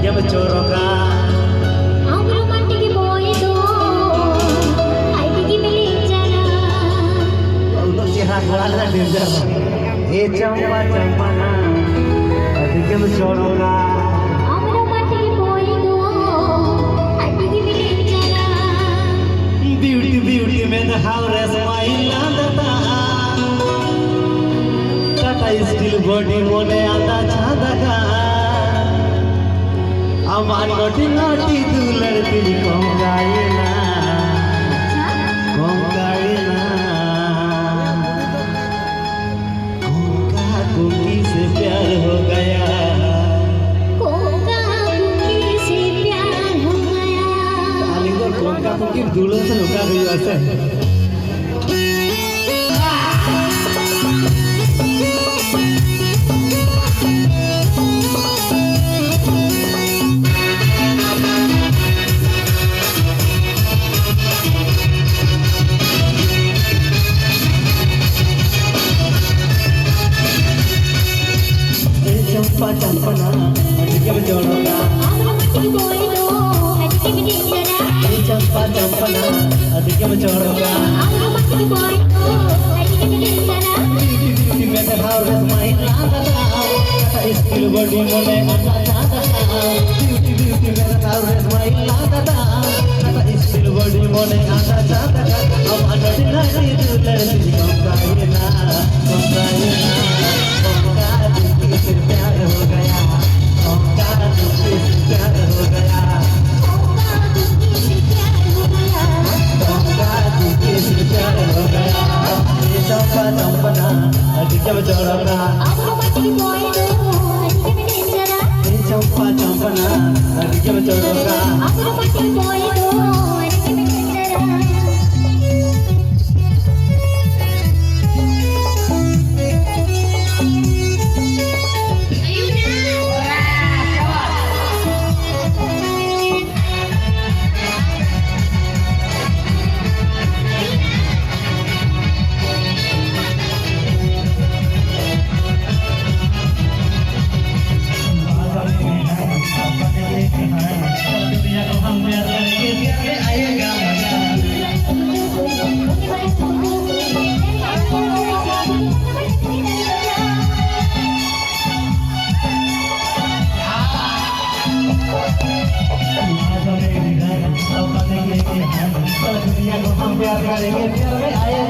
yang bercorokan. Aku romantic boy itu, hai gigi milik cara. Untuk sihat halal dinner. Campa campana, adik yang bercorokan. Aku romantic boy itu, hai gigi milik cara. Beauty beauty में Haware smile आता Tata steel body मोने आता चाहता का अमान naughty naughty दूलर दिल कोंगाइना कोंगा cookie से प्यार हो गया कोका कुकी से प्यार हो गया आलिंगर कोका कुकी दूल्हे से लुका गई ऐसे Campa campana, adik yang bercorokan. Aku romantic boy itu, hai gigi milik cara. Campa campana, adik yang bercorokan. Aku romantic boy itu, hai gigi milik cara. Beauty में Haware smile आता टाटा स्टील बॉडी मोने आता चाहता beauty में Haware smile आता Tata steel body मोने आता चाहता अब अनोटी नाटी दूल्हे दिल कोंगाइना कोंगा कुकी से प्यार हो गया कोंगा कुकी से प्यार हो गया कोका कुकी से प्यार हो गया कोंगा कुकी से प्यार हो गया campa campana adik yang bercorokan. Aku romantic boy itu, hai gigi milik cara. Campa campana adik yang bercorokan. Aku romantic boy itu, hai gigi milik cara. दुनिया को हम प्यार करेंगे प्यार में आए